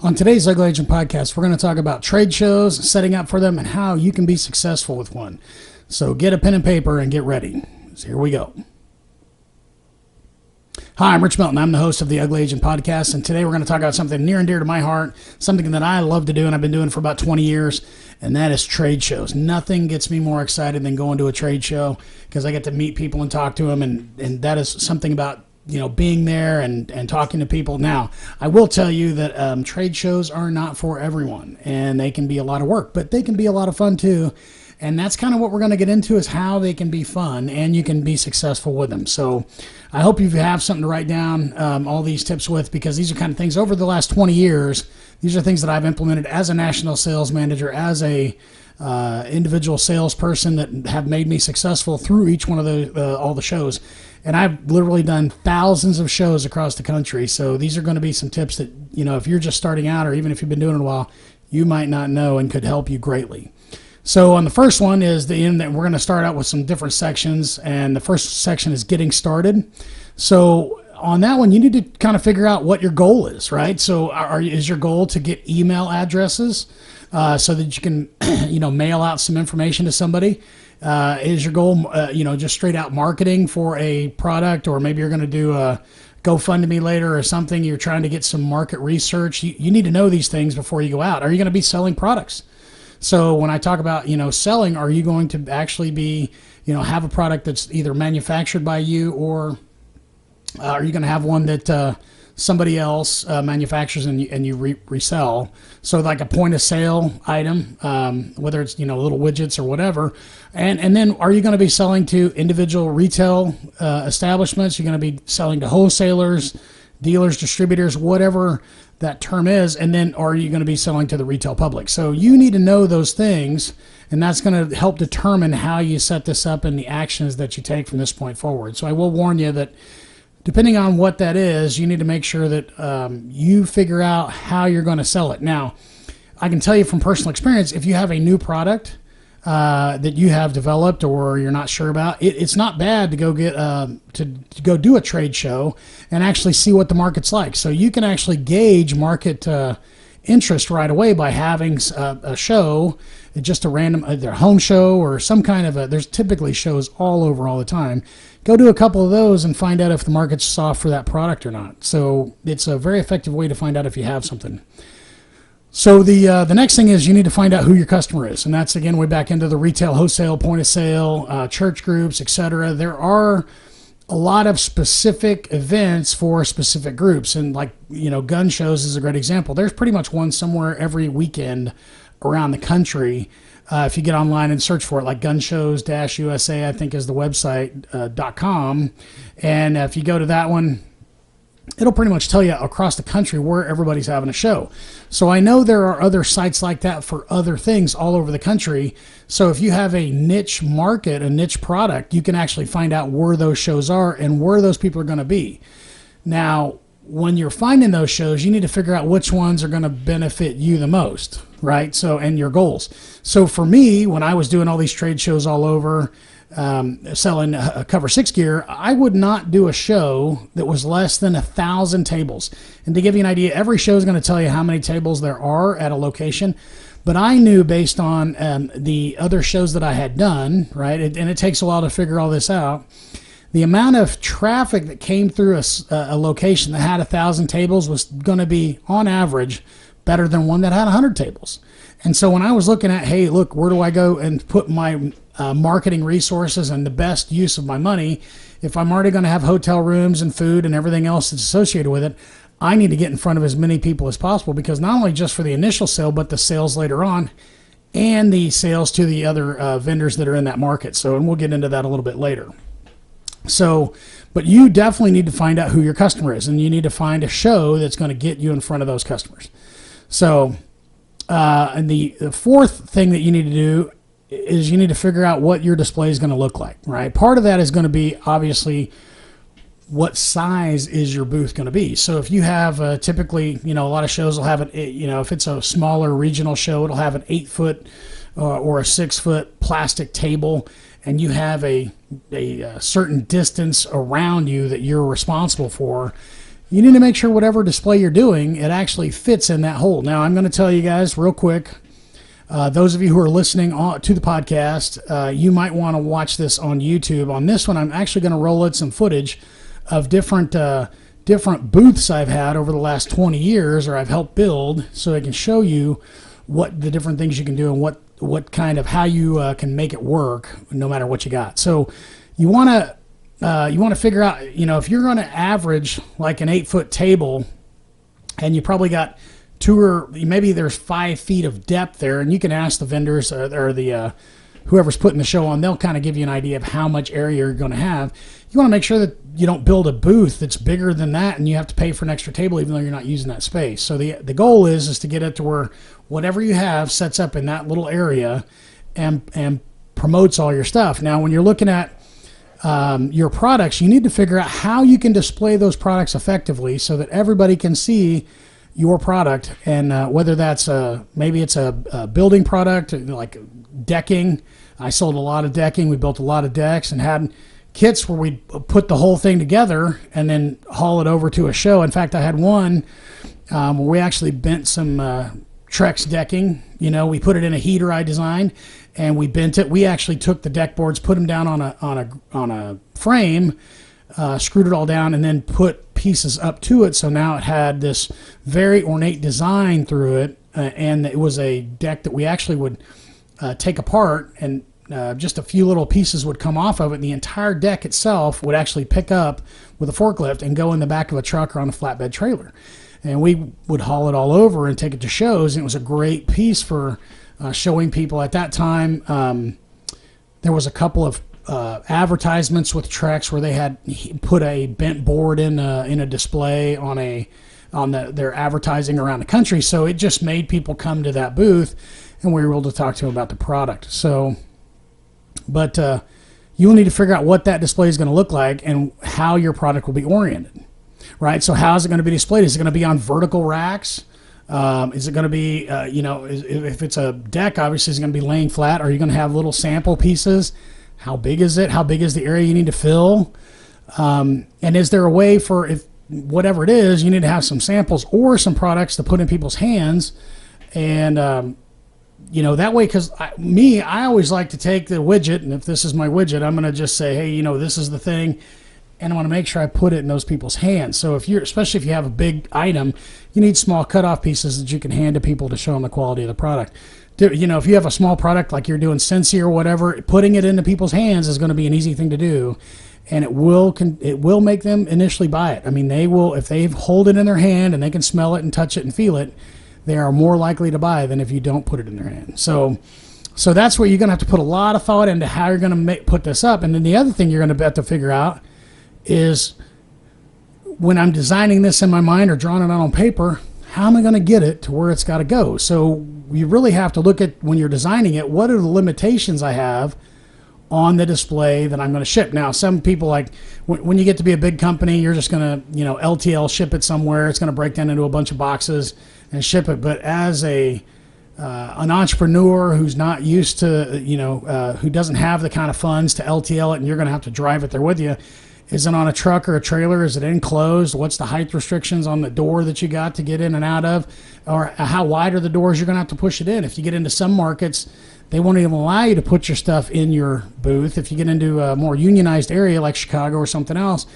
On today's Ugly Agent podcast, we're going to talk about trade shows, setting up for them, and how you can be successful with one. So get a pen and paper and get ready. So here we go. Hi, I'm Rich Melton. I'm the host of the Ugly Agent podcast, and today we're going to talk about something near and dear to my heart, something that I love to do, and I've been doing for about 20 years, and that is trade shows. Nothing gets me more excited than going to a trade show because I get to meet people and talk to them, and that is something about being there and talking to people. Now, I will tell you that trade shows are not for everyone, and they can be a lot of work, but they can be a lot of fun too. And that's kind of what we're going to get into, is how they can be fun and you can be successful with them. So I hope you have something to write down all these tips with, because these are kind of things over the last 20 years. These are things that I've implemented as a national sales manager, as a individual salesperson, that have made me successful through each one of all the shows. And I've literally done thousands of shows across the country. So these are going to be some tips that, if you're just starting out, or even if you've been doing it a while, you might not know and could help you greatly. So on the first one is we're going to start out with some different sections. And the first section is getting started. So on that one, you need to kind of figure out what your goal is, right? So is your goal to get email addresses so that you can, mail out some information to somebody? Is your goal, just straight out marketing for a product, or maybe you're going to do a GoFundMe later or something? You're trying to get some market research. You need to know these things before you go out. Are you going to be selling products? So when I talk about, selling, are you going to actually be, have a product that's either manufactured by you, or are you going to have one that somebody else manufactures and you resell? So like a point of sale item, whether it's, little widgets or whatever. And then are you going to be selling to individual retail establishments? You're going to be selling to wholesalers, dealers, distributors, whatever that term is. And then are you going to be selling to the retail public? So you need to know those things, and that's going to help determine how you set this up and the actions that you take from this point forward. So I will warn you that depending on what that is, you need to make sure that you figure out how you're going to sell it. Now, I can tell you from personal experience, if you have a new product that you have developed or you're not sure about, it's not bad to go get to go do a trade show and actually see what the market's like. So you can actually gauge market interest right away by having a show, just a random either home show or some kind of there's typically shows all over all the time. Go do a couple of those and find out if the market's soft for that product or not. So it's a very effective way to find out if you have something. So the next thing is you need to find out who your customer is. And that's, again, way back into the retail, wholesale, point of sale, church groups, etc. There are a lot of specific events for specific groups. And like, gun shows is a great example. There's pretty much one somewhere every weekend around the country. If you get online and search for it, like gunshows-USA, I think is the website, .com. And if you go to that one, it'll pretty much tell you across the country where everybody's having a show. So I know there are other sites like that for other things all over the country. So if you have a niche market, a niche product, you can actually find out where those shows are and where those people are going to be. Now, when you're finding those shows, you need to figure out which ones are going to benefit you the most, right? So, and your goals. So for me, when I was doing all these trade shows all over, selling Cover 6 gear, I would not do a show that was less than 1,000 tables. And to give you an idea, every show is going to tell you how many tables there are at a location. But I knew, based on the other shows that I had done, right, and it takes a while to figure all this out, the amount of traffic that came through a location that had 1,000 tables was going to be, on average, better than one that had 100 tables. And so when I was looking at, hey, look, where do I go and put my marketing resources and the best use of my money? If I'm already going to have hotel rooms and food and everything else that's associated with it, I need to get in front of as many people as possible, because not only just for the initial sale, but the sales later on and the sales to the other vendors that are in that market. So, and we'll get into that a little bit later. So, but you definitely need to find out who your customer is, and you need to find a show that's going to get you in front of those customers. So, and the fourth thing that you need to do is you need to figure out what your display is going to look like, right? Part of that is going to be, obviously, what size is your booth going to be? So if you have typically, a lot of shows will have it, if it's a smaller regional show, it'll have an 8-foot or a 6-foot plastic table, and you have a certain distance around you that you're responsible for. you need to make sure whatever display you're doing, it actually fits in that hole. Now, I'm going to tell you guys real quick, those of you who are listening to the podcast, you might want to watch this on YouTube. On this one, I'm actually going to roll in some footage of different booths I've had over the last 20 years, or I've helped build, so I can show you what the different things you can do and what kind of how you can make it work no matter what you got. So you want to figure out, if you're going to average like an 8-foot table, and you probably got maybe there's 5 feet of depth there, and you can ask the vendors or the whoever's putting the show on, they'll kind of give you an idea of how much area you're going to have. You want to make sure that you don't build a booth that's bigger than that and you have to pay for an extra table even though you're not using that space. So the goal is to get it to where whatever you have sets up in that little area and promotes all your stuff. Now, when you're looking at your products, you need to figure out how you can display those products effectively so that everybody can see your product, and whether that's maybe it's a building product like decking. I sold a lot of decking. We built a lot of decks and had kits where we'd put the whole thing together and then haul it over to a show. In fact, I had one where we actually bent some Trex decking. We put it in a heater I designed, and we bent it. We actually took the deck boards, put them down on a frame, screwed it all down, and then put pieces up to it. So now it had this very ornate design through it, and it was a deck that we actually would take apart, and just a few little pieces would come off of it, and the entire deck itself would actually pick up with a forklift and go in the back of a truck or on a flatbed trailer. And we would haul it all over and take it to shows, and it was a great piece for showing people. At that time, there was a couple of advertisements with Trex where they had put a bent board in a display on their advertising around the country. So it just made people come to that booth, and we were able to talk to them about the product. So, but you'll need to figure out what that display is going to look like and how your product will be oriented, right? So how is it going to be displayed? Is it going to be on vertical racks? Is it going to be, if it's a deck, obviously it's going to be laying flat. Are you going to have little sample pieces? How big is it? How big is the area you need to fill? And is there a way for, if whatever it is, you need to have some samples or some products to put in people's hands, and that way, because I always like to take the widget, and if this is my widget, I'm going to just say, hey, this is the thing, and I want to make sure I put it in those people's hands. So especially if you have a big item, you need small cutoff pieces that you can hand to people to show them the quality of the product. If you have a small product like you're doing Scentsy or whatever, putting it into people's hands is going to be an easy thing to do, and it will make them initially buy it. I mean, they will, if they hold it in their hand and they can smell it and touch it and feel it, they are more likely to buy than if you don't put it in their hand. So that's where you're going to have to put a lot of thought into how you're going to put this up. And then the other thing you're going to have to figure out is, when I'm designing this in my mind or drawing it out on paper, how am I going to get it to where it's got to go? So you really have to look at, when you're designing it, what are the limitations I have on the display that I'm going to ship. Now, some people, like when you get to be a big company, you're just going to, LTL ship it somewhere. It's going to break down into a bunch of boxes and ship it. But as an entrepreneur who's not used to, who doesn't have the kind of funds to LTL it, and you're going to have to drive it there with you, is it on a truck or a trailer? Is it enclosed? What's the height restrictions on the door that you got to get in and out of? Or how wide are the doors you're going to have to push it in? If you get into some markets, they won't even allow you to put your stuff in your booth. If you get into a more unionized area like Chicago or something else,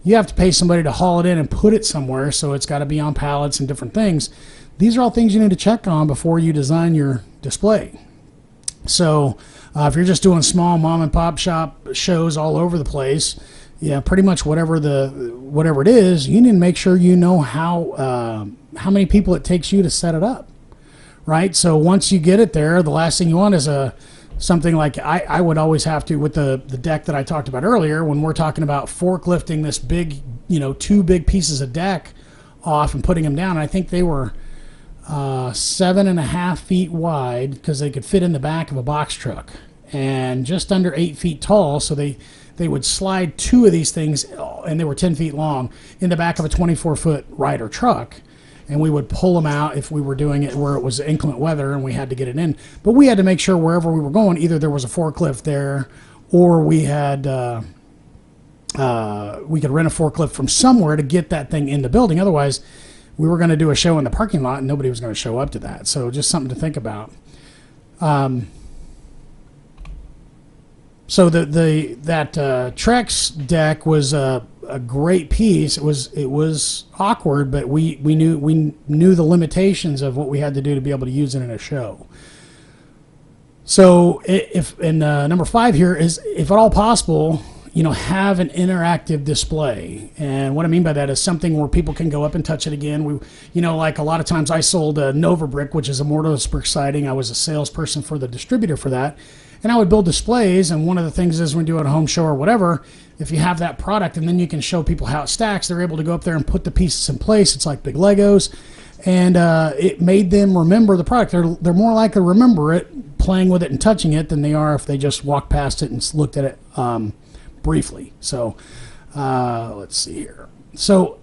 you have to pay somebody to haul it in and put it somewhere, so it's got to be on pallets and different things. These are all things you need to check on before you design your display. So if you're just doing small mom and pop shop shows all over the place, pretty much whatever it is, you need to make sure you know how many people it takes you to set it up, right? So once you get it there, the last thing you want is something like I would always have to, with the deck that I talked about earlier, when we're talking about forklifting this big, 2 big pieces of deck off and putting them down. I think they were 7.5 feet wide, because they could fit in the back of a box truck, and just under 8 feet tall. So they would slide 2 of these things, and they were 10 feet long, in the back of a 24-foot Ryder truck. And we would pull them out if we were doing it where it was inclement weather and we had to get it in. But we had to make sure wherever we were going, either there was a forklift there, or we had we could rent a forklift from somewhere to get that thing in the building. Otherwise, we were going to do a show in the parking lot and nobody was going to show up to that. So just something to think about. So that Trex deck was a great piece. It was awkward, but we knew the limitations of what we had to do to be able to use it in a show. So number 5 here is, if at all possible, have an interactive display. And what I mean by that is something where people can go up and touch it again. Like a lot of times I sold a Nova Brick, which is a mortise brick siding. I was a salesperson for the distributor for that. And I would build displays, and one of the things is when you do it at a home show or whatever, if you have that product and then you can show people how it stacks, they're able to go up there and put the pieces in place. It's like big Legos, and it made them remember the product. They're more likely to remember it playing with it and touching it than they are if they just walked past it and looked at it briefly. So let's see here. So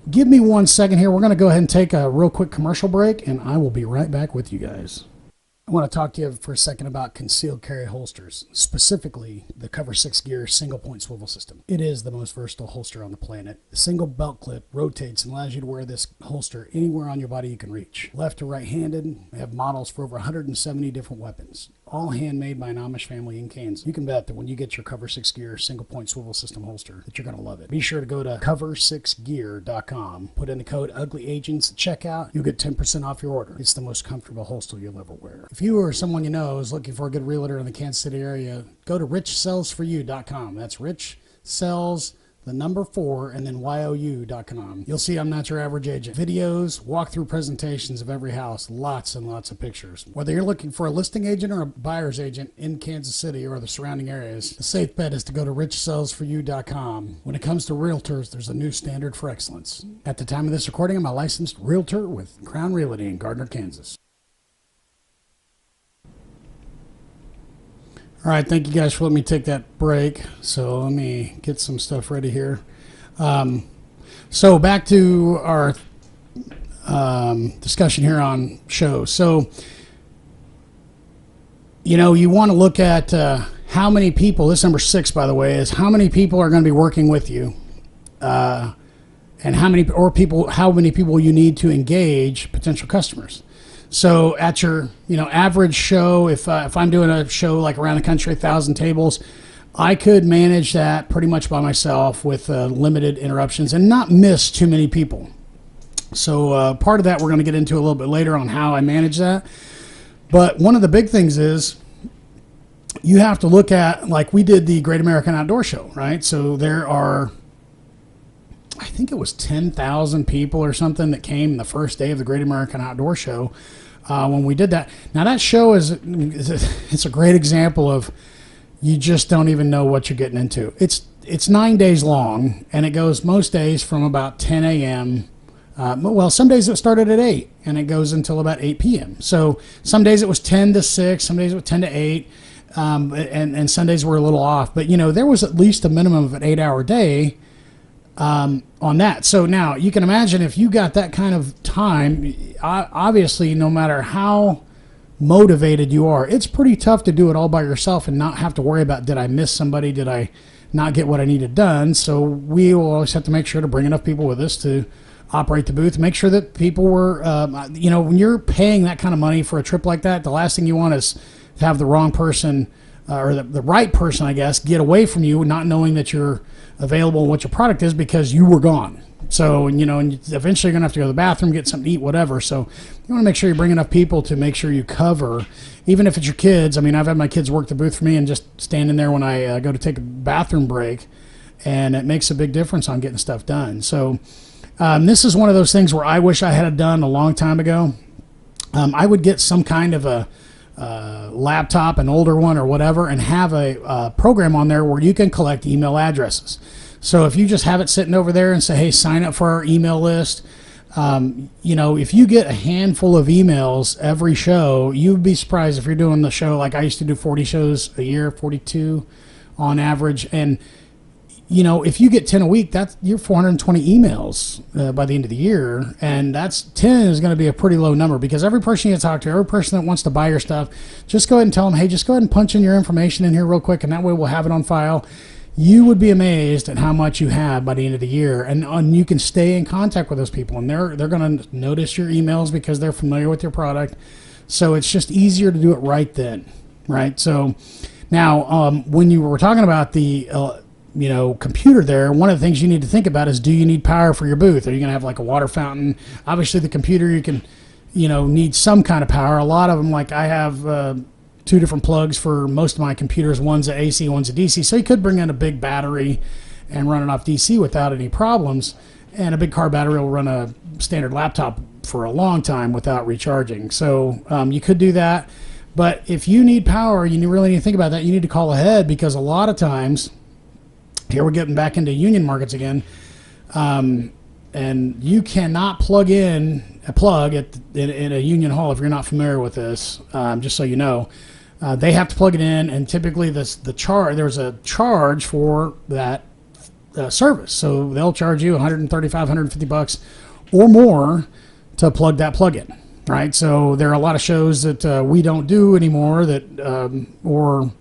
give me 1 second here. We're going to go ahead and take a real quick commercial break, and I will be right back with you guys. I want to talk to you for a second about concealed carry holsters, specifically the Cover 6 Gear single point swivel system. It is the most versatile holster on the planet. The single belt clip rotates and allows you to wear this holster anywhere on your body you can reach. Left to right-handed, we have models for over 170 different weapons, all handmade by an Amish family in Kansas. You can bet that when you get your Cover 6 Gear single point swivel system holster that you're going to love it. Be sure to go to cover6gear.com, put in the code UGLYAGENTS at checkout. You'll get 10% off your order. It's the most comfortable holster you'll ever wear. If you or someone you know is looking for a good realtor in the Kansas City area, go to richsellsforyou.com. That's Rich Sells, the number 4, and then YOU.com. You'll see I'm not your average agent. Videos, walkthrough presentations of every house, lots and lots of pictures. Whether you're looking for a listing agent or a buyer's agent in Kansas City or the surrounding areas, the safe bet is to go to richsellsforyou.com. When it comes to realtors, there's a new standard for excellence. At the time of this recording, I'm a licensed realtor with Crown Realty in Gardner, Kansas. All right, thank you guys for letting me take that break. So let me get some stuff ready here. So back to our discussion here on shows. So, you want to look at how many people, this number 6, by the way, is how many people are going to be working with you, and how many people you need to engage potential customers. So at your average show, if I'm doing a show like around the country, 1,000 tables, I could manage that pretty much by myself with limited interruptions and not miss too many people. So part of that we're going to get into a little bit later on how I manage that. But one of the big things is you have to look at, like we did the Great American Outdoor Show, right? So there are, I think it was 10,000 people or something that came the first day of the Great American Outdoor Show when we did that. Now that show it's a great example of you just don't even know what you're getting into. It's 9 days long, and it goes most days from about 10 a.m. Well, some days it started at 8 and it goes until about 8 p.m. So some days it was 10 to 6, some days it was 10 to 8, and Sundays were a little off. But there was at least a minimum of an 8-hour day on that. So now you can imagine if you got that kind of time, obviously no matter how motivated you are, it's pretty tough to do it all by yourself and not have to worry about, did I miss somebody? Did I not get what I needed done? So we will always have to make sure to bring enough people with us to operate the booth, make sure that people were, when you're paying that kind of money for a trip like that, the last thing you want is to have the wrong person or the right person, I guess, get away from you, not knowing that you're available and what your product is because you were gone. So, and eventually you're going to have to go to the bathroom, get something to eat, whatever. So you want to make sure you bring enough people to make sure you cover, even if it's your kids. I mean, I've had my kids work the booth for me and just standing there when I go to take a bathroom break, and it makes a big difference on getting stuff done. So this is one of those things where I wish I had done a long time ago. I would get some kind of a laptop, an older one or whatever, and have a program on there where you can collect email addresses. So if you just have it sitting over there and say, hey, sign up for our email list, if you get a handful of emails every show, you'd be surprised if you're doing the show. Like I used to do 40 shows a year, 42 on average. And, if you get 10 a week, that's you're 420 emails by the end of the year. And that's 10 is going to be a pretty low number because every person you talk to, every person that wants to buy your stuff, just go ahead and tell them, hey, just go ahead and punch in your information in here real quick. And that way we'll have it on file. you would be amazed at how much you have by the end of the year. And you can stay in contact with those people, and they're going to notice your emails because they're familiar with your product. So it's just easier to do it right then, right? So now, when you were talking about the computer there, one of the things you need to think about is, do you need power for your booth? Are you going to have like a water fountain? Obviously, the computer, you can, need some kind of power. A lot of them, like I have two different plugs for most of my computers. One's a AC, one's a DC. So you could bring in a big battery and run it off DC without any problems. And a big car battery will run a standard laptop for a long time without recharging. So you could do that. But if you need power, you really need to think about that. You need to call ahead, because a lot of times, here we're getting back into union markets again, and you cannot plug in a plug in a union hall if you're not familiar with this, just so you know. They have to plug it in, and typically there's a charge for that service. So they'll charge you $135, $150 or more to plug that plug in, right? So there are a lot of shows that we don't do anymore, or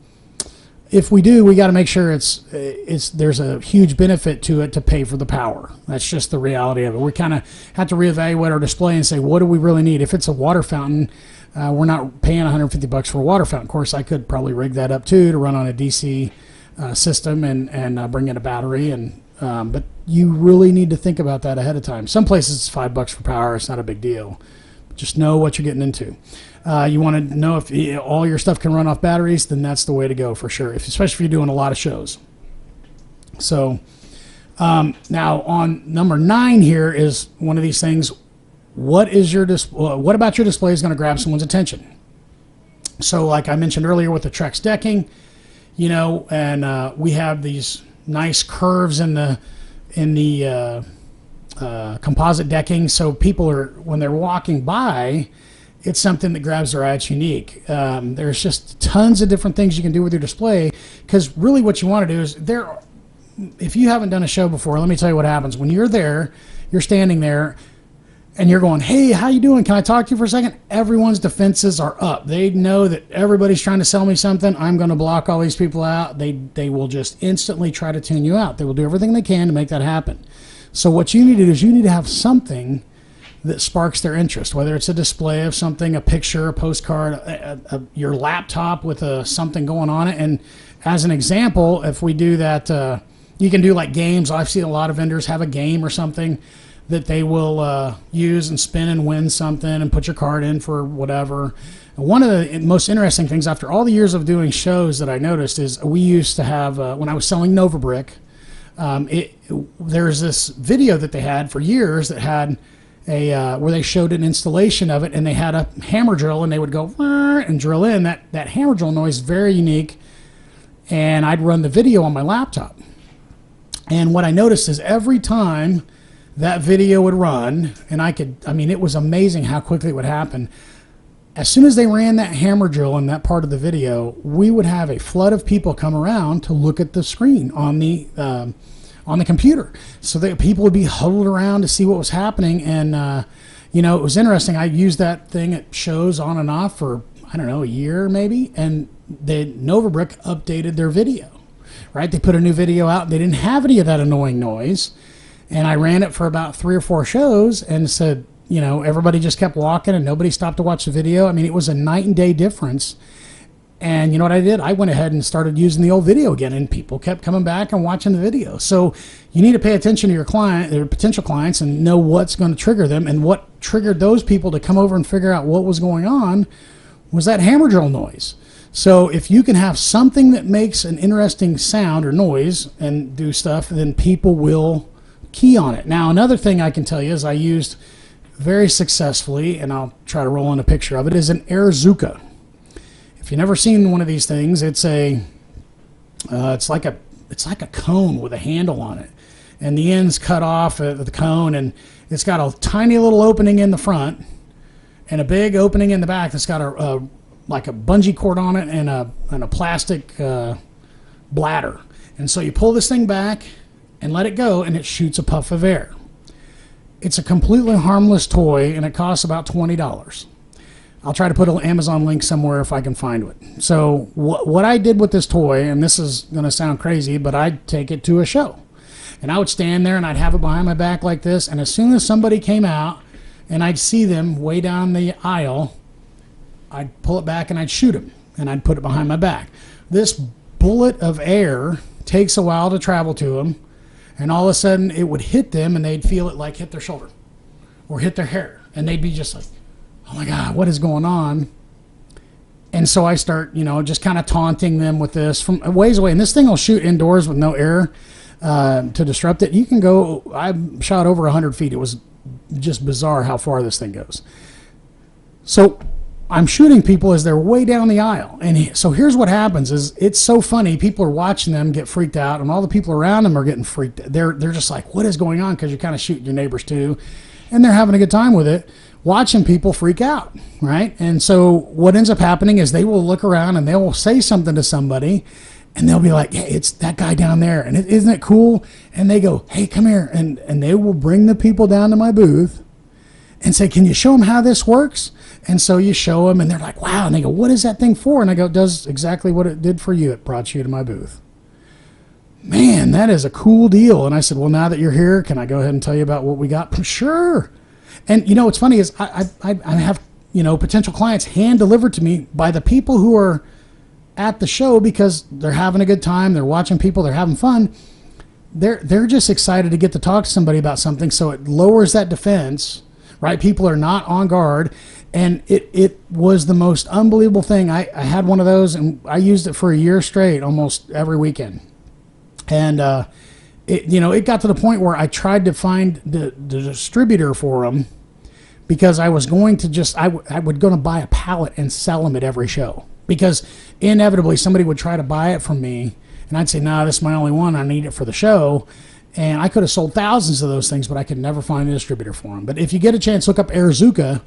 if we do, we got to make sure there's a huge benefit to it to pay for the power. That's just the reality of it. We kind of have to reevaluate our display and say, what do we really need? If it's a water fountain, we're not paying $150 for a water fountain. Of course, I could probably rig that up too to run on a DC system and bring in a battery. But you really need to think about that ahead of time. Some places it's $5 for power. It's not a big deal. Just know what you're getting into. You want to know if all your stuff can run off batteries, then that's the way to go for sure, especially if you're doing a lot of shows. So now on number 9 here is one of these things. What about your display is going to grab someone's attention? So like I mentioned earlier with the Trex decking, and we have these nice curves in the composite decking, so people when they're walking by, it's something that grabs their eye. It's unique. There's just tons of different things you can do with your display, because really what you want to do is, if you haven't done a show before, let me tell you what happens. When you're there, you're standing there and you're going, hey, how you doing? Can I talk to you for a second? Everyone's defenses are up. They know that everybody's trying to sell me something. I'm going to block all these people out. They will just instantly try to tune you out. They will do everything they can to make that happen. So what you need to do is you need to have something that sparks their interest, whether it's a display of something, a picture, a postcard, your laptop with something going on it. And as an example, if we do that, you can do like games. I've seen a lot of vendors have a game or something that they will use and spin and win something and put your card in for whatever. And one of the most interesting things after all the years of doing shows that I noticed is we used to have, when I was selling NovaBrick, there's this video that they had for years that had where they showed an installation of it, and they had a hammer drill, and they would go and drill in. That hammer drill noise is very unique, and I'd run the video on my laptop. And what I noticed is every time that video would run, and it was amazing how quickly it would happen. As soon as they ran that hammer drill in that part of the video, we would have a flood of people come around to look at the screen on the computer. So that people would be huddled around to see what was happening. And, it was interesting. I used that thing at shows on and off for, I don't know, a year maybe. And NovaBrick updated their video, right? They put a new video out. They didn't have any of that annoying noise. And I ran it for about 3 or 4 shows and said, everybody just kept walking and nobody stopped to watch the video. I mean, it was a night and day difference. And you know what I did? I went ahead and started using the old video again, and people kept coming back and watching the video. So you need to pay attention to your potential clients, and know what's going to trigger them. And what triggered those people to come over and figure out what was going on was that hammer drill noise. So if you can have something that makes an interesting sound or noise and do stuff, then people will key on it. Now, another thing I can tell you is I used very successfully, and I'll try to roll in a picture of it, is an AirZooka. If you've never seen one of these things, it's like a cone with a handle on it, and the end's cut off at the cone, and it's got a tiny little opening in the front and a big opening in the back that's got like a bungee cord on it and a plastic bladder. And so you pull this thing back and let it go, and it shoots a puff of air. It's a completely harmless toy, and it costs about $20. I'll try to put an Amazon link somewhere if I can find it. So what I did with this toy, and this is going to sound crazy, but I'd take it to a show. And I would stand there and I'd have it behind my back like this. And as soon as somebody came out and I'd see them way down the aisle, I'd pull it back and I'd shoot them. And I'd put it behind my back. This bullet of air takes a while to travel to them. And all of a sudden it would hit them and they'd feel it like hit their shoulder or hit their hair. And they'd be just like, oh my God, what is going on? And so I start, just kind of taunting them with this from a ways away. And this thing will shoot indoors with no air to disrupt it. You can go, I've shot over 100 feet. It was just bizarre how far this thing goes. So I'm shooting people as they're way down the aisle. And so here's what happens is it's so funny. People are watching them get freaked out and all the people around them are getting freaked out. They're just like, what is going on? Because you're kind of shooting your neighbors too. And they're having a good time with it, watching people freak out, right? And so what ends up happening is they will look around and they will say something to somebody and they'll be like, hey, it's that guy down there. And isn't it cool? And they go, hey, come here. And they will bring the people down to my booth and say, can you show them how this works? And so you show them and they're like, wow. And they go, what is that thing for? And I go, it does exactly what it did for you. It brought you to my booth. Man, that is a cool deal. And I said, well, now that you're here, can I go ahead and tell you about what we got? Sure. And what's funny is I have, potential clients hand delivered to me by the people who are at the show because they're having a good time. They're watching people. They're having fun. They're just excited to get to talk to somebody about something. So it lowers that defense, right? People are not on guard. And it was the most unbelievable thing. I had one of those and I used it for a year straight, almost every weekend. And, it got to the point where I tried to find the distributor for them because I was going to I would go to buy a pallet and sell them at every show because inevitably somebody would try to buy it from me and I'd say, no, this is my only one. I need it for the show. And I could have sold thousands of those things, but I could never find a distributor for them. But if you get a chance, look up Airzuka.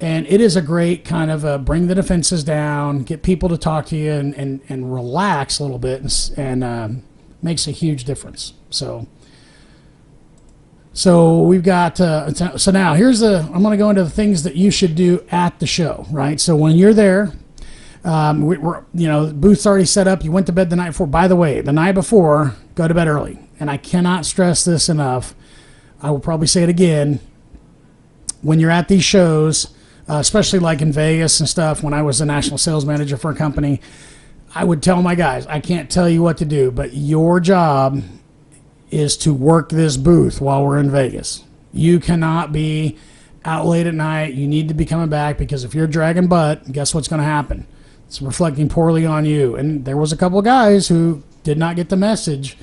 And it is a great kind of bring the defenses down, get people to talk to you and relax a little bit and makes a huge difference. So we've got, so now here's I'm going to go into the things that you should do at the show, right? So when you're there, the booth's already set up. You went to bed the night before. By the way, the night before, go to bed early. And I cannot stress this enough. I will probably say it again. When you're at these shows, especially like in Vegas and stuff, when I was a national sales manager for a company, I would tell my guys, I can't tell you what to do, but your job is to work this booth while we're in Vegas. You cannot be out late at night. You need to be coming back because if you're dragging butt, guess what's going to happen? It's reflecting poorly on you. And there was a couple of guys who did not get the message.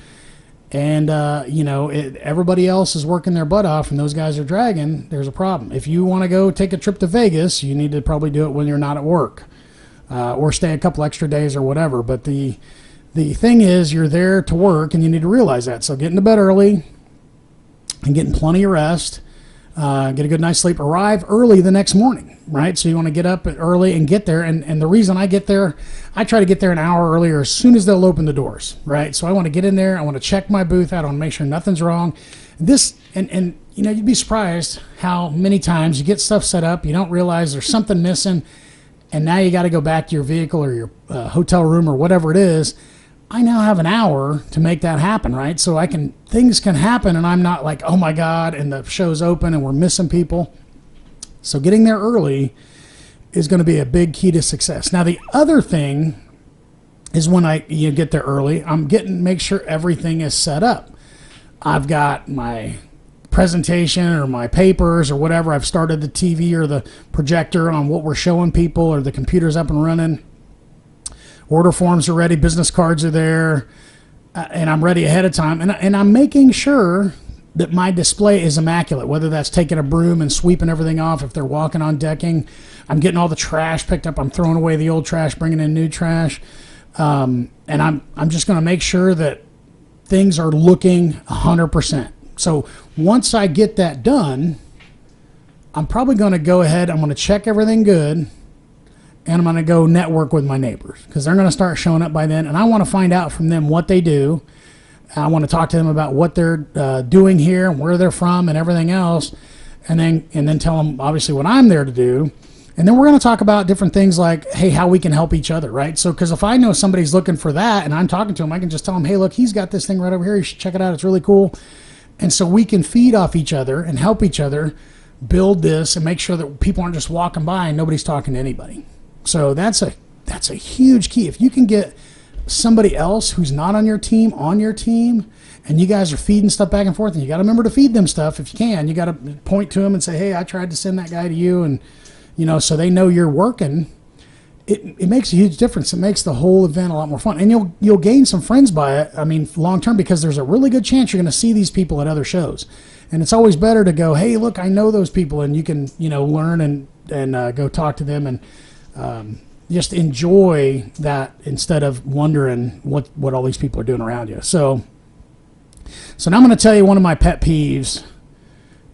And, everybody else is working their butt off and those guys are dragging. There's a problem. If you want to go take a trip to Vegas, you need to probably do it when you're not at work or stay a couple extra days or whatever. But the thing is you're there to work and you need to realize that. So getting to bed early and getting plenty of rest, get a good night's sleep, arrive early the next morning, right? So you want to get up early and get there. And the reason I get there, I try to get there an hour earlier as soon as they'll open the doors, right? So I want to get in there. I want to check my booth out. I want to make sure nothing's wrong. This, and you'd be surprised how many times you get stuff set up, you don't realize there's something missing, and now you got to go back to your vehicle or your hotel room or whatever it is. I now have an hour to make that happen, right? So things can happen and I'm not like, oh my God, and the show's open and we're missing people. So getting there early is going to be a big key to success. Now, the other thing is when you get there early, make sure everything is set up. I've got my presentation or my papers or whatever. I've started the TV or the projector on what we're showing people or the computer's up and running. Order forms are ready, business cards are there, and I'm ready ahead of time. And I'm making sure that my display is immaculate, whether that's taking a broom and sweeping everything off if they're walking on decking. I'm getting all the trash picked up. I'm throwing away the old trash, bringing in new trash. And I'm just going to make sure that things are looking 100%. So once I get that done, I'm probably going to go ahead. I'm going to check everything good. And I'm going to go network with my neighbors because they're going to start showing up by then. And I want to find out from them what they do. I want to talk to them about what they're doing here and where they're from and everything else. And then tell them, obviously, what I'm there to do. And then we're going to talk about different things like, hey, how we can help each other, right? So, because if I know somebody's looking for that and I'm talking to them, I can just tell them, hey, look, he's got this thing right over here. You should check it out. It's really cool. And so we can feed off each other and help each other build this and make sure that people aren't just walking by and nobody's talking to anybody. So that's a huge key. If you can get somebody else who's not on your team, and you guys are feeding stuff back and forth, and you got to remember to feed them stuff if you can. You got to point to them and say, hey, I tried to send that guy to you, and so they know you're working. It makes a huge difference. It makes the whole event a lot more fun, and you'll gain some friends by it. I mean, long term, because there's a really good chance you're going to see these people at other shows, and it's always better to go, hey, look, I know those people, and you can learn and go talk to them and just enjoy that instead of wondering what all these people are doing around you. So now I'm going to tell you one of my pet peeves.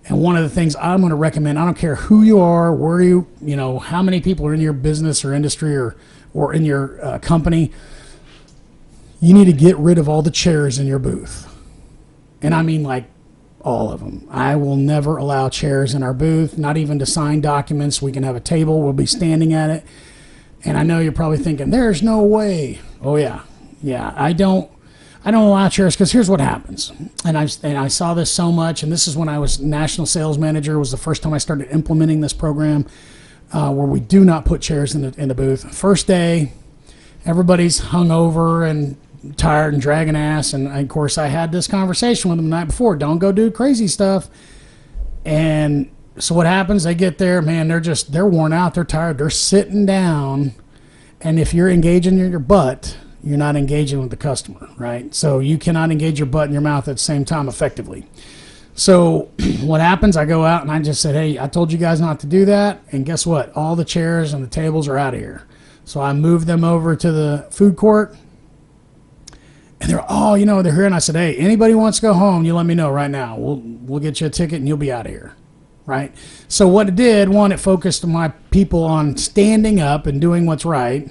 And one of the things I'm going to recommend, I don't care who you are, where how many people are in your business or industry or in your company, you need to get rid of all the chairs in your booth. And I mean like all of them. I will never allow chairs in our booth, not even to sign documents. We can have a table. We'll be standing at it. And I know you're probably thinking, there's no way. Oh, yeah. Yeah, I don't allow chairs because here's what happens. And I saw this so much, and this is when I was national sales manager. It was the first time I started implementing this program where we do not put chairs in the booth. First day, everybody's hungover and tired and dragging ass. And, of course, I had this conversation with them the night before. Don't go do crazy stuff. And so what happens? They get there, man, they're worn out. They're tired. They're sitting down. And if you're engaging your butt, you're not engaging with the customer, right? So you cannot engage your butt and your mouth at the same time effectively. So what happens? I go out and I just said, hey, I told you guys not to do that. And guess what? All the chairs and the tables are out of here. So I moved them over to the food court. And they're here. And I said, hey, anybody wants to go home, you let me know right now. We'll get you a ticket and you'll be out of here, right? So what it did, one, it focused my people on standing up and doing what's right.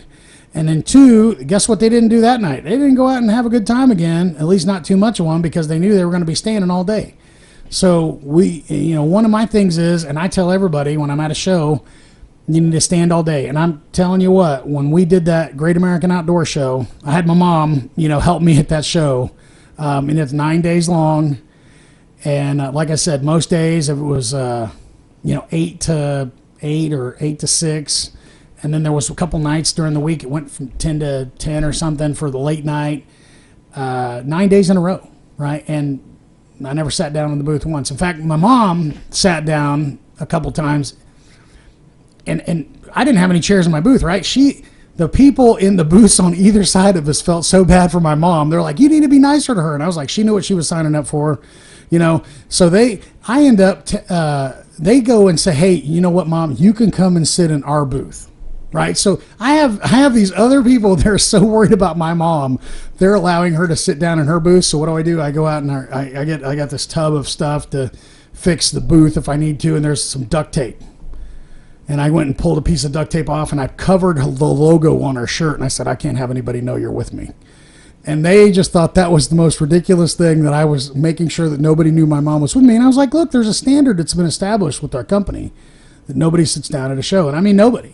And then two, guess what they didn't do that night? They didn't go out and have a good time again, at least not too much of one, because they knew they were going to be standing all day. So one of my things is, and I tell everybody when I'm at a show, you need to stand all day. And I'm telling you what, when we did that Great American Outdoor Show, I had my mom, help me at that show. And it's 9 days long. And like I said, most days it was, 8 to 8 or 8 to 6. And then there was a couple nights during the week. It went from 10 to 10 or something for the late night. 9 days in a row, right? And I never sat down in the booth once. In fact, my mom sat down a couple times. And I didn't have any chairs in my booth, right? The people in the booths on either side of us felt so bad for my mom. They're like, you need to be nicer to her. And I was like, she knew what she was signing up for, So they go and say, hey, you know what, Mom? You can come and sit in our booth. Right. So I have these other people. They're so worried about my mom. They're allowing her to sit down in her booth. So what do? I go out and I got this tub of stuff to fix the booth if I need to. And there's some duct tape. And I went and pulled a piece of duct tape off and I covered the logo on her shirt. And I said, I can't have anybody know you're with me. And they just thought that was the most ridiculous thing, that I was making sure that nobody knew my mom was with me. And I was like, look, there's a standard that's been established with our company that nobody sits down at a show. And I mean, nobody.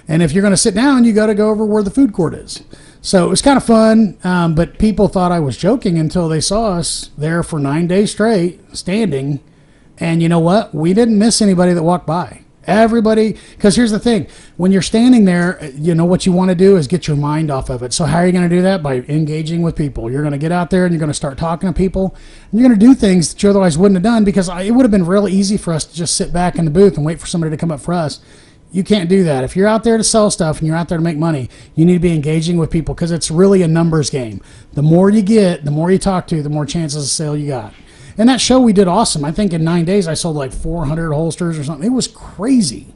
And if you're going to sit down, you got to go over where the food court is. So it was kind of fun, but people thought I was joking until they saw us there for 9 days straight, standing. And you know what? We didn't miss anybody that walked by. Everybody, because here's the thing. When you're standing there, what you want to do is get your mind off of it. So how are you going to do that? By engaging with people. You're going to get out there and you're going to start talking to people. And you're going to do things that you otherwise wouldn't have done, because it would have been really easy for us to just sit back in the booth and wait for somebody to come up for us. You can't do that. If you're out there to sell stuff and you're out there to make money, you need to be engaging with people, because it's really a numbers game. The more you get, the more you talk to, the more chances of sale you got. And that show we did awesome. I think in 9 days I sold like 400 holsters or something. It was crazy.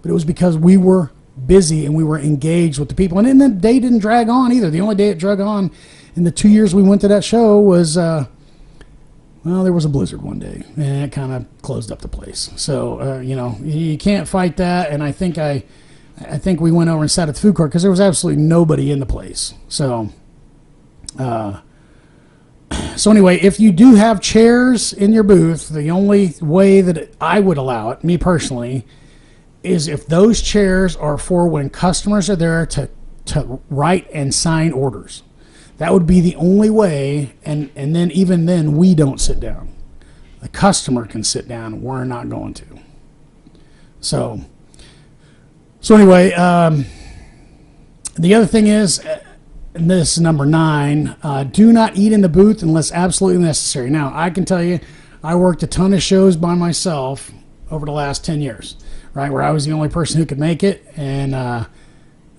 But it was because we were busy and we were engaged with the people. And then the day didn't drag on either. The only day it dragged on in the 2 years we went to that show was, there was a blizzard one day, and it kind of closed up the place. So, you can't fight that. And I think we went over and sat at the food court because there was absolutely nobody in the place. So anyway, if you do have chairs in your booth, the only way that I would allow it, me personally, is if those chairs are for when customers are there to write and sign orders. That would be the only way, and then even then we don't sit down. The customer can sit down. We're not going to. So anyway, the other thing is, and this is number 9, do not eat in the booth unless absolutely necessary. Now, I can tell you, I worked a ton of shows by myself over the last 10 years, right, where I was the only person who could make it, and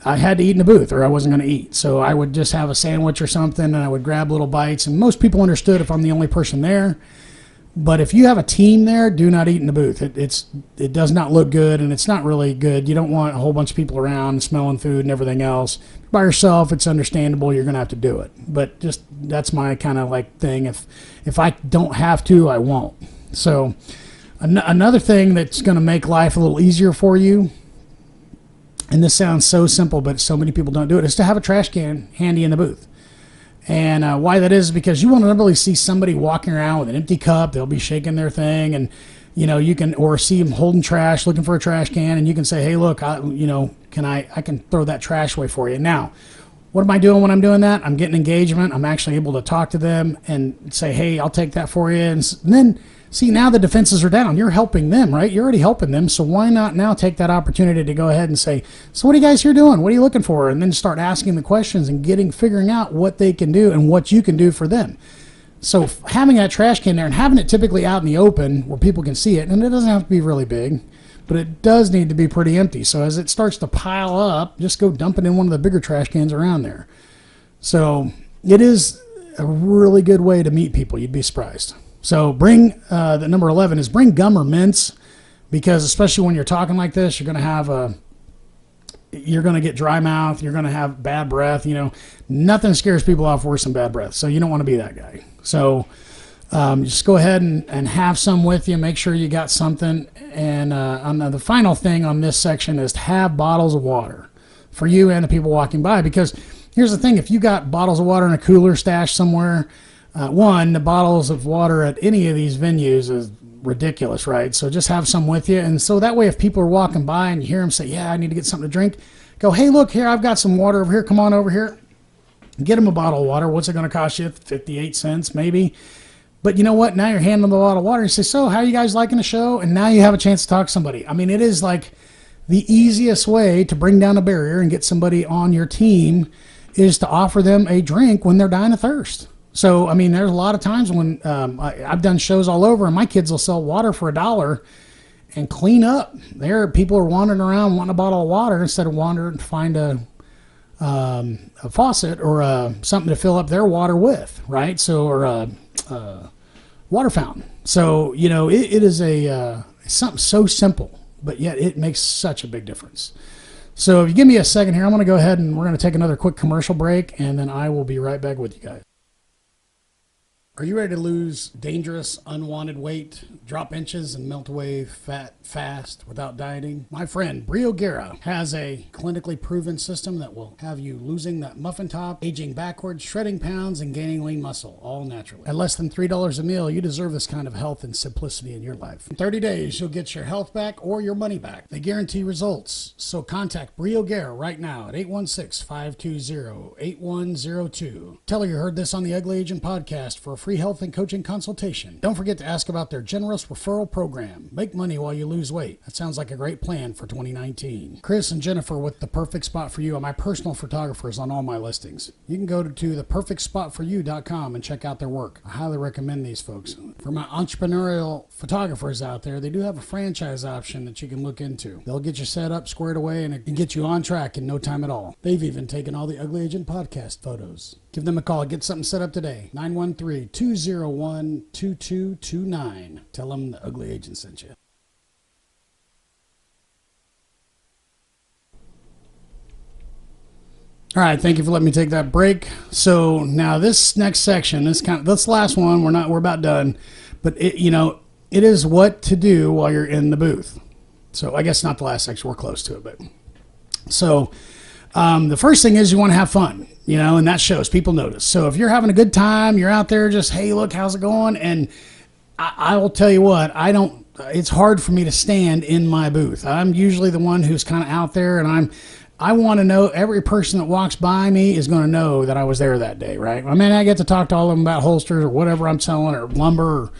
I had to eat in the booth or I wasn't going to eat. So I would just have a sandwich or something, and I would grab little bites, and most people understood if I'm the only person there. But if you have a team there, do not eat in the booth. It does not look good, and it's not really good. You don't want a whole bunch of people around smelling food and everything else. By yourself, it's understandable. You're going to have to do it. But just that's my kind of like thing. If I don't have to, I won't. So another thing that's going to make life a little easier for you, and this sounds so simple, but so many people don't do it, is to have a trash can handy in the booth. And why that is because you won't normally see somebody walking around with an empty cup. They'll be shaking their thing, and you can, or see them holding trash, looking for a trash can, and you can say, hey, look, I can throw that trash away for you. Now, what am I doing when I'm doing that? I'm getting engagement. I'm actually able to talk to them and say, hey, I'll take that for you. And then, see, now the defenses are down. You're helping them, right? You're already helping them. So why not now take that opportunity to go ahead and say, so what are you guys here doing? What are you looking for? And then start asking the questions and figuring out what they can do and what you can do for them. So having that trash can there and having it typically out in the open where people can see it, and it doesn't have to be really big, but it does need to be pretty empty. So as it starts to pile up, just go dump it in one of the bigger trash cans around there. So it is a really good way to meet people. You'd be surprised. So bring, the number 11 is bring gum or mints, because especially when you're talking like this, you're going to get dry mouth. You're going to have bad breath. Nothing scares people off worse than bad breath. So you don't want to be that guy. So just go ahead and have some with you. Make sure you got something. And the final thing on this section is to have bottles of water for you and the people walking by. Because here's the thing. If you got bottles of water in a cooler stashed somewhere, the bottles of water at any of these venues is ridiculous, right? So just have some with you. And so that way, if people are walking by and you hear them say, yeah, I need to get something to drink, go, hey, look here, I've got some water over here. Come on over here. Get them a bottle of water. What's it going to cost you? 58 cents maybe. But you know what? Now you're handing them a bottle of water. You say, so how are you guys liking the show? And now you have a chance to talk to somebody. I mean, it is like the easiest way to bring down a barrier and get somebody on your team is to offer them a drink when they're dying of thirst. So, I mean, there's a lot of times when I've done shows all over, and my kids will sell water for $1 and clean up. People are wandering around wanting a bottle of water instead of wandering to find a faucet or something to fill up their water with, right? So, or a water fountain. So, it is something so simple, but yet it makes such a big difference. So if you give me a second here, I'm going to go ahead and we're going to take another quick commercial break, and then I will be right back with you guys. Are you ready to lose dangerous, unwanted weight, drop inches, and melt away fat fast without dieting? My friend Brio Guerra has a clinically proven system that will have you losing that muffin top, aging backwards, shredding pounds, and gaining lean muscle, all naturally. At less than $3 a meal, you deserve this kind of health and simplicity in your life. In 30 days, you'll get your health back or your money back. They guarantee results. So contact Brio Guerra right now at 816-520-8102. Tell her you heard this on the Ugly Agent podcast for a free health and coaching consultation. Don't forget to ask about their generous referral program. Make money while you lose weight. That sounds like a great plan for 2019. Chris and Jennifer with The Perfect Spot For You are my personal photographers on all my listings. You can go to theperfectspotforyou.com and check out their work. I highly recommend these folks. For my entrepreneurial photographers out there, they do have a franchise option that you can look into. They'll get you set up, squared away, and get you on track in no time at all. They've even taken all the Ugly Agent podcast photos. Give them a call. Get something set up today. 913-201-2229. Tell them the Ugly Agent sent you. All right, thank you for letting me take that break. So now this next section, this last one, we're about done, but it is what to do while you're in the booth. So I guess not the last section, we're close to it, but so the first thing is you want to have fun, and that shows. People notice. So if you're having a good time, you're out there just, hey, look, how's it going? And I will tell you what, I don't it's hard for me to stand in my booth. I'm usually the one who's kind of out there, and I want to know every person that walks by me is going to know that I was there that day, right? I mean, I get to talk to all of them about holsters or whatever I'm selling, or lumber, or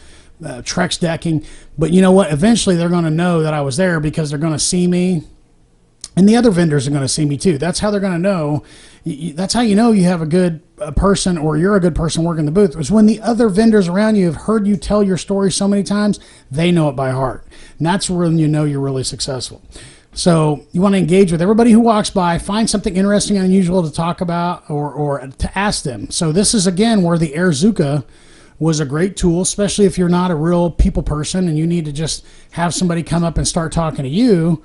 Trex decking. But you know what? Eventually they're going to know that I was there because they're going to see me, and the other vendors are going to see me too. That's how they're going to know. That's how you know you have a good person, or you're a good person working the booth, is when the other vendors around you have heard you tell your story so many times, they know it by heart. And that's when you know you're really successful. So you want to engage with everybody who walks by, find something interesting and unusual to talk about, or to ask them. So this is, again, where the Airzuka was a great tool, especially if you're not a real people person and you need to just have somebody come up and start talking to you.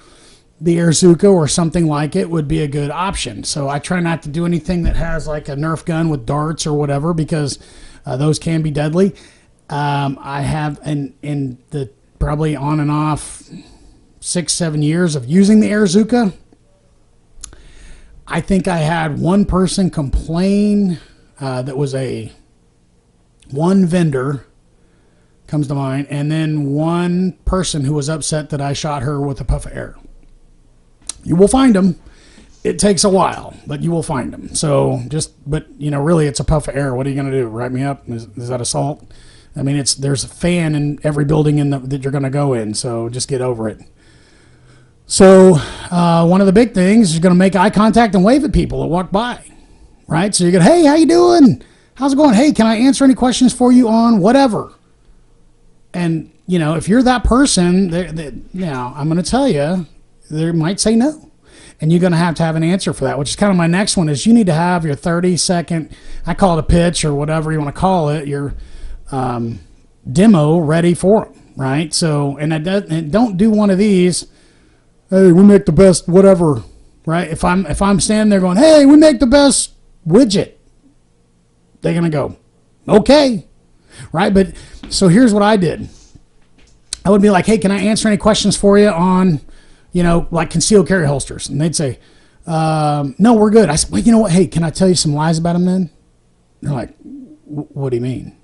The Airzuka or something like it would be a good option. So I try not to do anything that has like a Nerf gun with darts or whatever, because those can be deadly. I have, in the probably on and off 6-7 years of using the Airzuka, I think I had one person complain. That was one vendor comes to mind, and then one person who was upset that I shot her with a puff of air. You will find them. It takes a while, but you will find them. So but really, it's a puff of air. What are you going to do? Write me up? Is that assault? I mean, there's a fan in every building that you're going to go in. So just get over it. So one of the big things is you're going to make eye contact and wave at people that walk by, right? So you're going, hey, how you doing? How's it going? Hey, can I answer any questions for you on whatever? And, if you're that person, I'm going to tell you, they might say no. And you're going to have an answer for that, which is kind of my next one, is you need to have your 30-second, I call it a pitch or whatever you want to call it, your demo ready for them, right? So, and don't do one of these, hey, we make the best whatever, right? If I'm standing there going, hey, we make the best widget, they're going to go, okay, right? But so here's what I did. I would be like, hey, can I answer any questions for you on, like concealed carry holsters? And they'd say, no, we're good. I said, well, you know what? Hey, can I tell you some lies about them then? And they're like, what do you mean?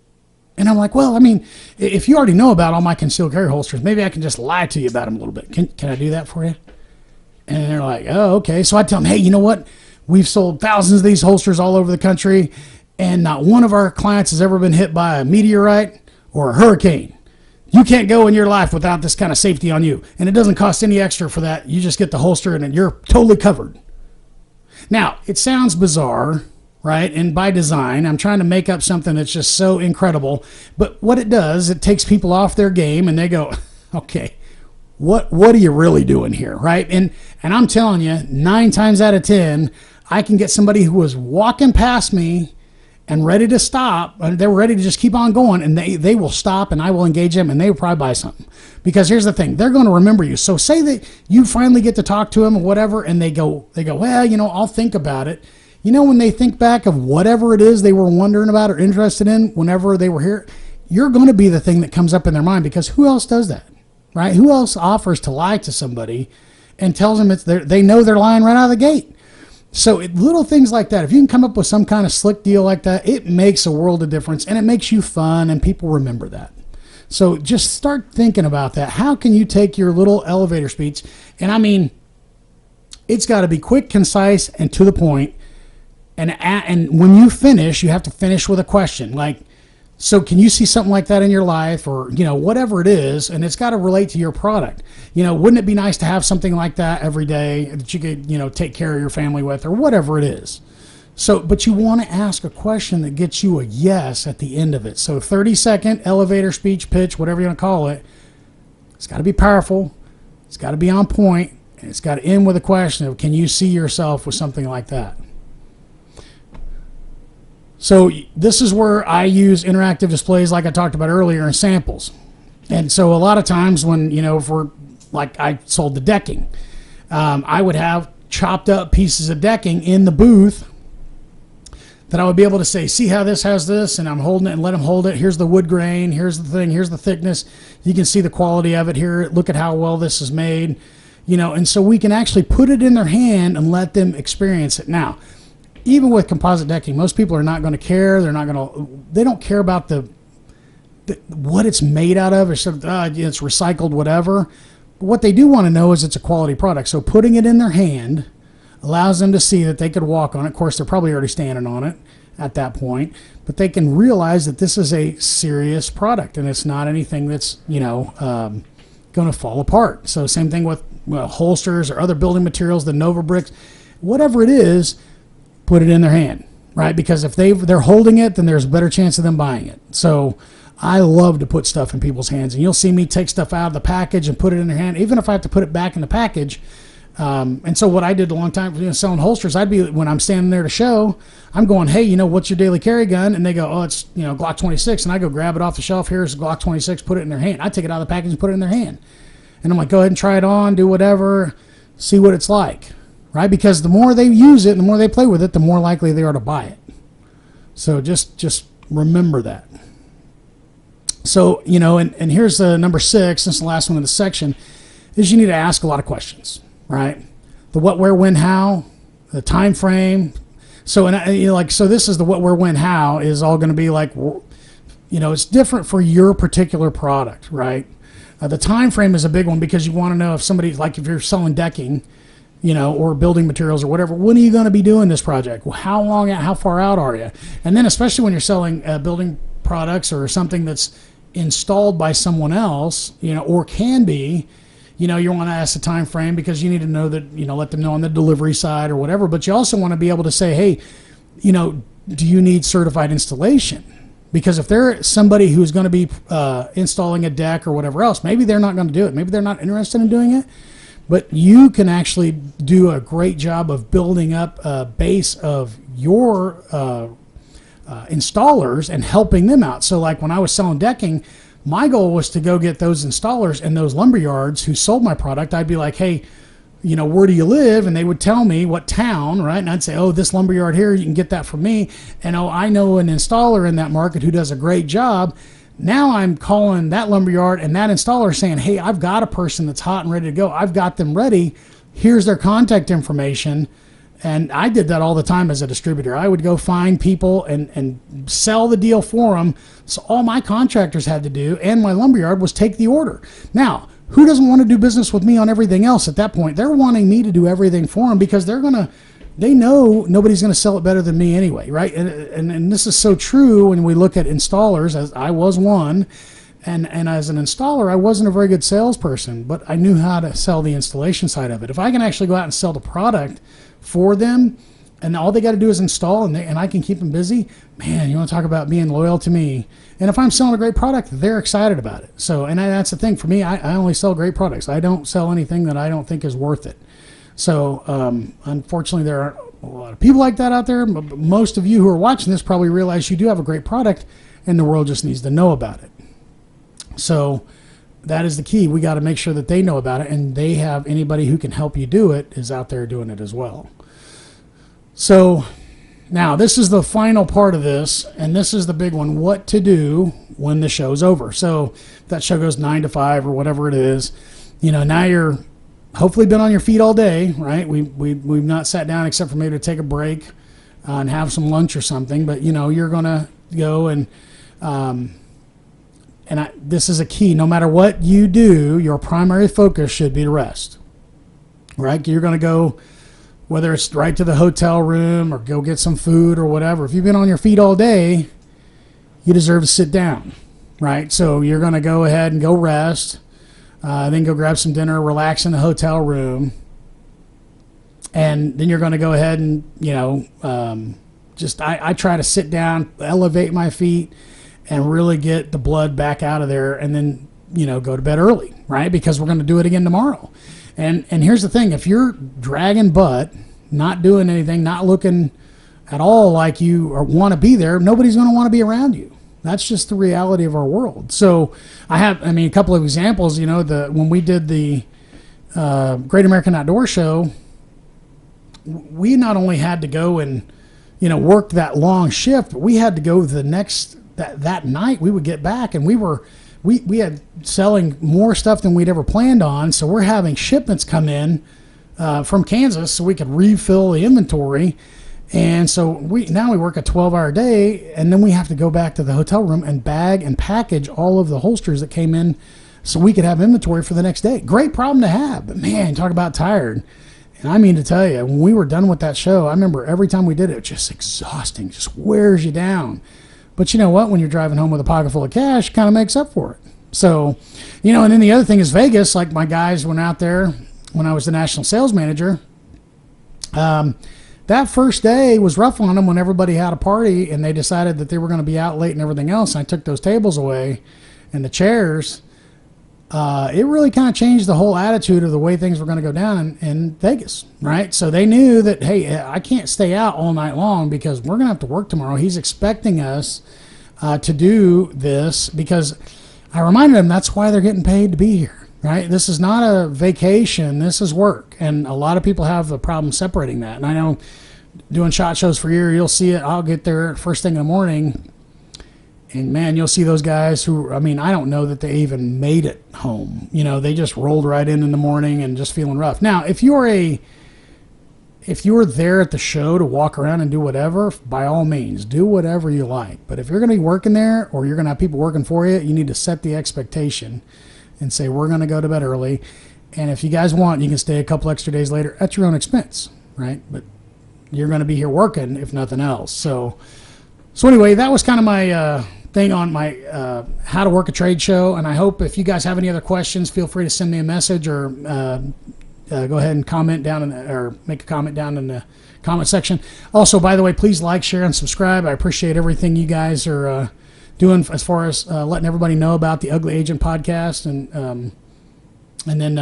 And I'm like, well, I mean, if you already know about all my concealed carry holsters, maybe I can just lie to you about them a little bit. Can I do that for you? And they're like, oh, okay. So I tell them, hey, you know what? We've sold thousands of these holsters all over the country, and not one of our clients has ever been hit by a meteorite or a hurricane. You can't go in your life without this kind of safety on you. And it doesn't cost any extra for that. You just get the holster and you're totally covered. Now, it sounds bizarre, right? And by design, I'm trying to make up something that's just so incredible. But what it does, it takes people off their game and they go, okay, what are you really doing here, right? And I'm telling you, 9 times out of 10, I can get somebody who was walking past me and ready to stop. They were ready to just keep on going, and they will stop, and I will engage them, and they will probably buy something. Because here's the thing, they're going to remember you. So say that you finally get to talk to them or whatever, and they go, well, I'll think about it. When they think back of whatever it is they were wondering about or interested in whenever they were here, you're going to be the thing that comes up in their mind, because who else does that, right? Who else offers to lie to somebody and tells them they know they're lying right out of the gate? So little things like that, if you can come up with some kind of slick deal like that, it makes a world of difference, and it makes you fun, and people remember that. So just start thinking about that. How can you take your little elevator speech, and I mean, it's got to be quick, concise, and to the point. And when you finish, you have to finish with a question, like, so can you see something like that in your life, or, whatever it is, and it's got to relate to your product. Wouldn't it be nice to have something like that every day that you could, take care of your family with, or whatever it is. So, but you want to ask a question that gets you a yes at the end of it. So 30-second elevator speech, pitch, whatever you want to call it, it's got to be powerful. It's got to be on point, and it's got to end with a question of, can you see yourself with something like that? So this is where I use interactive displays, like I talked about earlier, in samples. And so a lot of times when, for like I sold the decking, I would have chopped up pieces of decking in the booth that I would be able to say, see how this has this, and I'm holding it and let them hold it. Here's the wood grain. Here's the thing. Here's the thickness. You can see the quality of it here. Look at how well this is made. And so we can actually put it in their hand and let them experience it. Now, even with composite decking, most people are not going to care. They don't care about the what it's made out of, or sort of, it's recycled, whatever. But what they do want to know is it's a quality product. So putting it in their hand allows them to see that they could walk on it. Of course, they're probably already standing on it at that point, but they can realize that this is a serious product and it's not anything that's, going to fall apart. So same thing with holsters or other building materials, the Nova bricks, whatever it is, put it in their hand, right? Because if they're holding it, then there's a better chance of them buying it. So I love to put stuff in people's hands, and you'll see me take stuff out of the package and put it in their hand, even if I have to put it back in the package. And so what I did a long time, selling holsters, I'd be, when I'm standing there to show, I'm going, hey, what's your daily carry gun? And they go, oh, it's, Glock 26. And I go grab it off the shelf. Here's Glock 26, put it in their hand. I take it out of the package and put it in their hand. And I'm like, go ahead and try it on, do whatever, see what it's like, right? Because the more they use it, the more they play with it, the more likely they are to buy it. So just remember that. So, and here's number 6, this is the last one in the section, is you need to ask a lot of questions. Right, the what, where, when, how, the time frame. So so this is the what, where, when, how is all going to be like, it's different for your particular product, right? The time frame is a big one because you want to know if somebody, like if you're selling decking, or building materials or whatever, when are you going to be doing this project? Well, how far out are you? And then especially when you're selling building products or something that's installed by someone else, or can be. You want to ask the time frame because you need to know that, let them know on the delivery side or whatever. But you also want to be able to say, hey, do you need certified installation? Because if they're somebody who's going to be installing a deck or whatever else, maybe they're not going to do it. Maybe they're not interested in doing it. But you can actually do a great job of building up a base of your installers and helping them out. So like when I was selling decking, my goal was to go get those installers and those lumber yards who sold my product. I'd be like, hey, where do you live? And they would tell me what town, right? And I'd say, oh, this lumber yard here, you can get that from me. And oh, I know an installer in that market who does a great job. Now I'm calling that lumber yard and that installer saying, hey, I've got a person that's hot and ready to go. I've got them ready. Here's their contact information. And I did that all the time as a distributor. I would go find people and sell the deal for them. So all my contractors had to do, and my lumberyard, was take the order. Now, who doesn't want to do business with me on everything else at that point? They're wanting me to do everything for them because they know nobody's going to sell it better than me anyway, right? And this is so true when we look at installers, as I was one. And as an installer, I wasn't a very good salesperson, but I knew how to sell the installation side of it. If I can actually go out and sell the product for them, and all they got to do is install, and I can keep them busy, man, you want to talk about being loyal to me. And if I'm selling a great product, they're excited about it. So, and that's the thing for me, I only sell great products. I don't sell anything that I don't think is worth it. So, unfortunately, there are a lot of people like that out there. But most of you who are watching this probably realize you do have a great product, and the world just needs to know about it. So that is the key. We got to make sure that they know about it, and they have anybody who can help you do it is out there doing it as well. So now this is the final part of this, and this is the big one: what to do when the show's over. So if that show goes 9 to 5 or whatever it is, now you're hopefully been on your feet all day, right? We've not sat down except for maybe to take a break and have some lunch or something, but you're going to go and this is a key. No matter what you do, your primary focus should be to rest, right? You're going to go, whether it's right to the hotel room or go get some food or whatever. If you've been on your feet all day, you deserve to sit down, right? So you're going to go ahead and go rest, then go grab some dinner, relax in the hotel room, and then you're going to go ahead and, I try to sit down, elevate my feet, and really get the blood back out of there, and then, go to bed early, right? Because we're going to do it again tomorrow. And here's the thing: if you're dragging butt, not doing anything, not looking at all like you want to be there, nobody's going to want to be around you. That's just the reality of our world. So a couple of examples. When we did the Great American Outdoor Show, we not only had to go and work that long shift, but we had to go the next that night. We would get back, and we had selling more stuff than we'd ever planned on. So we're having shipments come in from Kansas so we could refill the inventory. And so now we work a 12-hour day, and then we have to go back to the hotel room and bag and package all of the holsters that came in so we could have inventory for the next day. Great problem to have, but man, talk about tired. And I mean to tell you, when we were done with that show, I remember every time we did it, just exhausting, just wears you down. But you know what? When you're driving home with a pocket full of cash, it kind of makes up for it. So, you know, and then the other thing is Vegas, like my guys went out there when I was the national sales manager. That first day was rough on them when everybody had a party and they decided that they were going to be out late and everything else. And I took those tables away and the chairs. It really kind of changed the whole attitude of the way things were going to go down in Vegas, right? So they knew that, hey, I can't stay out all night long because we're going to have to work tomorrow. He's expecting us to do this because I reminded them that's why they're getting paid to be here, right? This is not a vacation. This is work. And a lot of people have a problem separating that. And I know doing SHOT Shows for a year, you'll see it. I'll get there first thing in the morning. And man, you'll see those guys who, I mean, I don't know that they even made it home. You know, they just rolled right in the morning and just feeling rough. Now, if you're there at the show to walk around and do whatever, by all means, do whatever you like. But if you're going to be working there or you're going to have people working for you, you need to set the expectation and say, we're going to go to bed early. And if you guys want, you can stay a couple extra days later at your own expense, right? But you're going to be here working, if nothing else. So anyway, that was kind of my thing on my how to work a trade show. And I hope if you guys have any other questions, feel free to send me a message or go ahead and comment down or make a comment down in the comment section. Also, by the way, please like, share, and subscribe. I appreciate everything you guys are doing as far as letting everybody know about the Ugly Agent podcast. And then,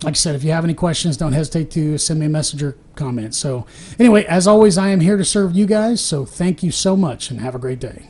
like I said, if you have any questions, don't hesitate to send me a message or comment. So anyway, as always, I am here to serve you guys. So thank you so much and have a great day.